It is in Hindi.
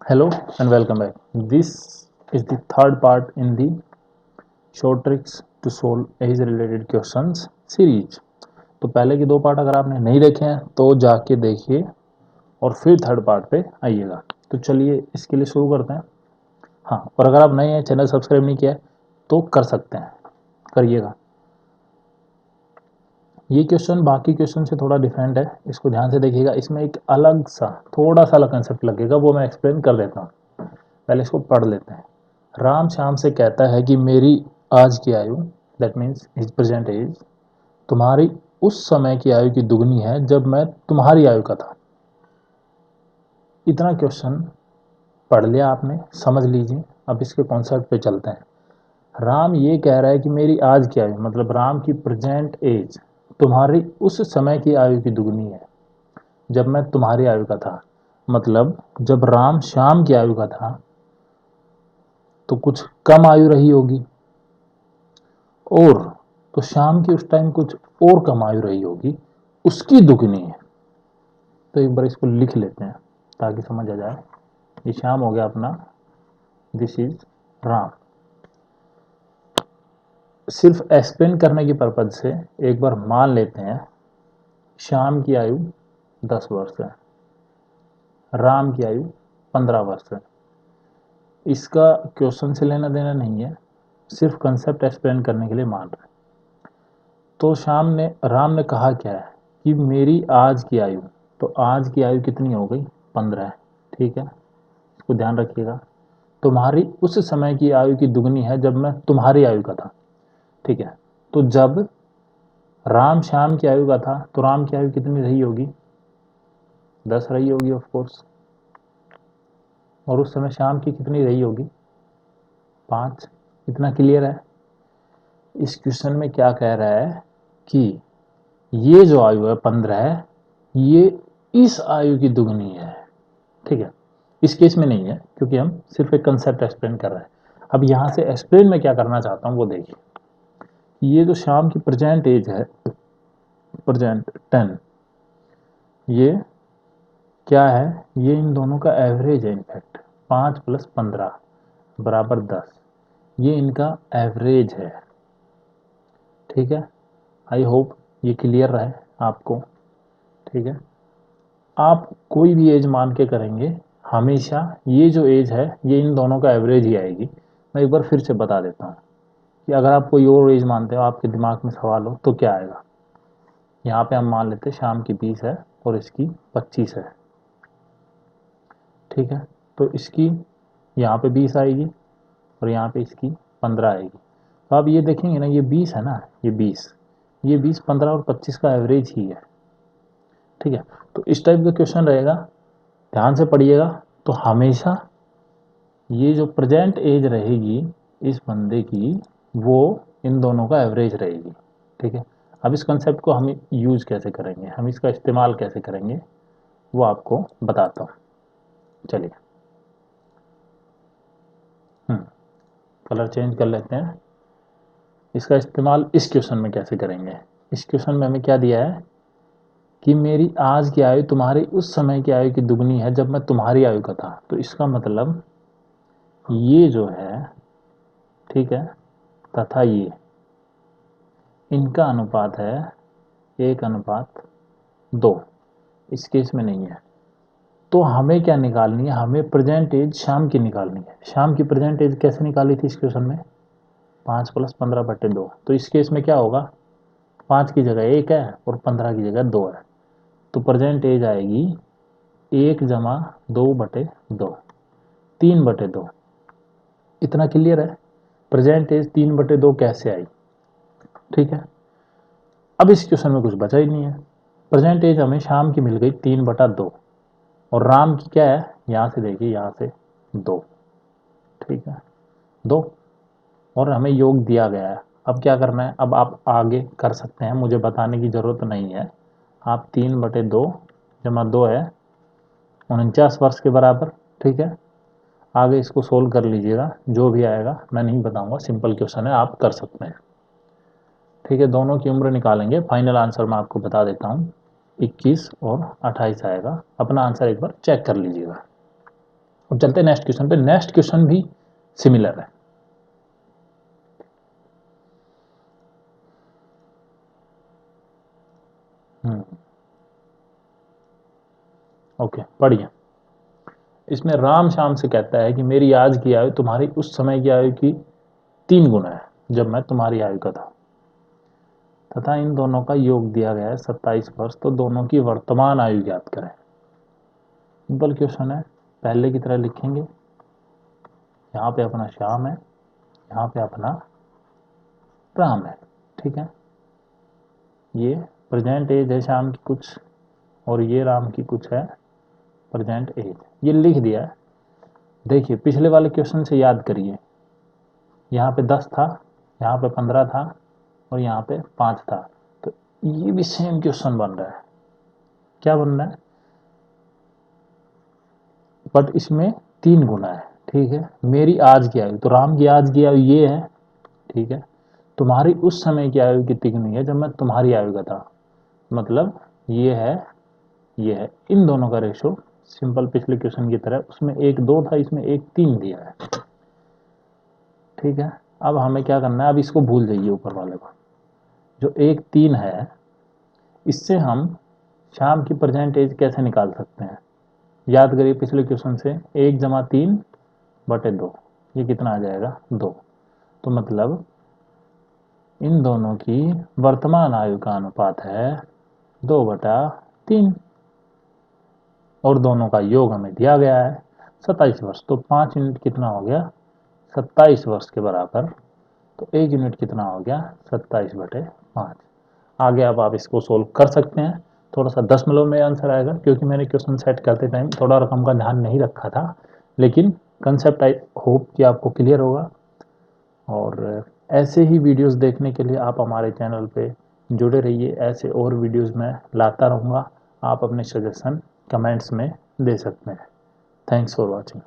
Hello and welcome back. This is the third part in the short tricks to solve age related questions series. तो पहले के दो पार्ट अगर आपने नहीं देखे हैं तो जाके देखिए और फिर थर्ड पार्ट पे आइएगा। तो चलिए इसके लिए शुरू करते हैं। हाँ, और अगर आप नए हैं, चैनल सब्सक्राइब नहीं किया है तो कर सकते हैं, करिएगा। ये क्वेश्चन बाकी क्वेश्चन से थोड़ा डिफरेंट है, इसको ध्यान से देखिएगा। इसमें एक अलग सा थोड़ा सा अलग कंसेप्ट लगेगा, वो मैं एक्सप्लेन कर देता हूँ। पहले इसको पढ़ लेते हैं। राम श्याम से कहता है कि मेरी आज की आयु, that means his present age, तुम्हारी उस समय की आयु की दुगनी है जब मैं तुम्हारी आयु का था। इतना क्वेश्चन पढ़ लिया आपने, समझ लीजिए। अब इसके कॉन्सेप्ट पे चलते हैं। राम ये कह रहा है कि मेरी आज की आयु, मतलब राम की प्रेजेंट एज, तुम्हारी उस समय की आयु की दुगनी है जब मैं तुम्हारी आयु का था। मतलब जब राम श्याम की आयु का था तो कुछ कम आयु रही होगी, और तो शाम की उस टाइम कुछ और कम आयु रही होगी, उसकी दुगनी है। तो एक बार इसको लिख लेते हैं ताकि समझ आ जाए। ये शाम हो गया अपना, दिस इज राम। सिर्फ एक्सप्लेन करने की पर्पज से एक बार मान लेते हैं शाम की आयु 10 वर्ष है, राम की आयु 15 वर्ष है। इसका क्वेश्चन से लेना देना नहीं है, सिर्फ कंसेप्ट एक्सप्लेन करने के लिए मान रहे हैं। तो राम ने कहा क्या है कि मेरी आज की आयु, तो आज की आयु कितनी हो गई? 15 है। ठीक है, इसको ध्यान रखिएगा। तुम्हारी उस समय की आयु की दुगनी है जब मैं तुम्हारी आयु का था। ठीक है, तो जब राम श्याम की आयु का था तो राम की आयु कितनी रही होगी? 10 रही होगी ऑफ कोर्स। और उस समय श्याम की कितनी रही होगी? 5। इतना क्लियर है? इस क्वेश्चन में क्या कह रहा है कि ये जो आयु है 15 है, ये इस आयु की दुगनी है। ठीक है, इस केस में नहीं है क्योंकि हम सिर्फ एक कंसेप्ट एक्सप्लेन कर रहे हैं। अब यहां से एक्सप्लेन मैं क्या करना चाहता हूं वो देखिए। ये जो शाम की प्रेजेंट एज है, प्रेजेंट 10, ये क्या है? ये इन दोनों का एवरेज है। इनफैक्ट 5 + 15 बराबर 10, ये इनका एवरेज है। ठीक है, आई होप ये क्लियर रहे आपको। ठीक है, आप कोई भी एज मान के करेंगे, हमेशा ये जो एज है ये इन दोनों का एवरेज ही आएगी। मैं एक बार फिर से बता देता हूँ कि अगर आप कोई और एज मानते हो, आपके दिमाग में सवाल हो, तो क्या आएगा। यहाँ पे हम मान लेते हैं शाम की 20 है और इसकी 25 है। ठीक है, तो इसकी यहाँ पे 20 आएगी और यहाँ पे इसकी 15 आएगी। तो आप ये देखेंगे ना, ये 20 है ना, ये 20, 15 और 25 का एवरेज ही है। ठीक है, तो इस टाइप का क्वेश्चन रहेगा, ध्यान से पढ़िएगा। तो हमेशा ये जो प्रेजेंट एज रहेगी इस बंदे की, वो इन दोनों का एवरेज रहेगी। ठीक है, अब इस कंसेप्ट को हम यूज कैसे करेंगे, हम इसका इस्तेमाल कैसे करेंगे, वो आपको बताता हूँ। चलिए, कलर चेंज कर लेते हैं। इसका इस्तेमाल इस क्वेश्चन में कैसे करेंगे? इस क्वेश्चन में हमें क्या दिया है कि मेरी आज की आयु तुम्हारी उस समय की आयु की दुगनी है जब मैं तुम्हारी आयु का था। तो इसका मतलब ये जो है, ठीक है, तथा ये, इनका अनुपात है 1:2। इस केस में नहीं है। तो हमें क्या निकालनी है? हमें प्रेजेंट एज शाम की निकालनी है। शाम की प्रेजेंट एज कैसे निकाली थी इस क्वेश्चन में? 5 + 15/2। तो इस केस में क्या होगा? 5 की जगह 1 है और 15 की जगह 2 है। तो प्रेजेंट एज आएगी 1 + 2/2, 3/2। इतना क्लियर है? प्रेजेंट एज 3/2 कैसे आई? ठीक है, अब इस क्वेश्चन में कुछ बचा ही नहीं है। प्रेजेंट एज हमें शाम की मिल गई 3/2, और राम की क्या है? यहाँ से देखिए, यहाँ से 2। ठीक है, 2, और हमें योग दिया गया है। अब क्या करना है? अब आप आगे कर सकते हैं, मुझे बताने की ज़रूरत नहीं है। आप 3/2 जमा 2 है 49 वर्ष के बराबर। ठीक है, आगे इसको सोल्व कर लीजिएगा, जो भी आएगा मैं नहीं बताऊंगा, सिंपल क्वेश्चन है, आप कर सकते हैं। ठीक है, दोनों की उम्र निकालेंगे, फाइनल आंसर मैं आपको बता देता हूँ, 21 और 28 आएगा। अपना आंसर एक बार चेक कर लीजिएगा। अब चलते हैं नेक्स्ट क्वेश्चन पे। नेक्स्ट क्वेश्चन भी सिमिलर है। ओके, पढ़िए। इसमें राम श्याम से कहता है कि मेरी आज की आयु तुम्हारी उस समय की आयु की 3 गुना है जब मैं तुम्हारी आयु का था, तथा इन दोनों का योग दिया गया है 27 वर्ष, तो दोनों की वर्तमान आयु ज्ञात करें। सिंपल क्वेश्चन है, पहले की तरह लिखेंगे। यहाँ पे अपना श्याम है, यहाँ पे अपना राम है, ठीक है। ये प्रेजेंट एज है श्याम की कुछ, और ये राम की कुछ है प्रेजेंट एज, ये लिख दिया है। देखिए पिछले वाले क्वेश्चन से याद करिए, यहाँ पे 10 था, यहाँ पे 15 था, और यहाँ पे 5 था, तो ये भी सेम क्वेश्चन बन रहा है। क्या बन रहा है? बट इसमें 3 गुना है, ठीक है। मेरी आज की आयु, तो राम की आज की आयु ये है, ठीक है। तुम्हारी उस समय की आयु कितनी गुनी है जब मैं तुम्हारी आयु का था, मतलब ये है, ये है। इन दोनों का रेशो सिंपल पिछले क्वेश्चन की तरह, उसमें 1 2 था, इसमें 1 3 दिया है, ठीक है। अब हमें क्या करना है, अब इसको भूल जाइए ऊपर वाले को। जो 1 3 है, इससे हम शाम की प्रेजेंट एज कैसे निकाल सकते हैं? याद करिए पिछले क्वेश्चन से, 1 जमा 3 बटे 2, ये कितना आ जाएगा? 2। तो मतलब इन दोनों की वर्तमान आयु का अनुपात है 2/3, और दोनों का योग हमें दिया गया है 27 वर्ष। तो 5 यूनिट कितना हो गया? 27 वर्ष के बराबर। तो 1 यूनिट कितना हो गया? 27/5। आगे अब आप इसको सोल्व कर सकते हैं। थोड़ा सा 10 मिनट में आंसर आएगा, क्योंकि मैंने क्वेश्चन सेट करते टाइम थोड़ा रकम का ध्यान नहीं रखा था, लेकिन कंसेप्ट आई होप कि आपको क्लियर होगा। और ऐसे ही वीडियोस देखने के लिए आप हमारे चैनल पे जुड़े रहिए। ऐसे और वीडियोस मैं लाता रहूँगा, आप अपने सजेशन कमेंट्स में दे सकते हैं। Thanks for watching.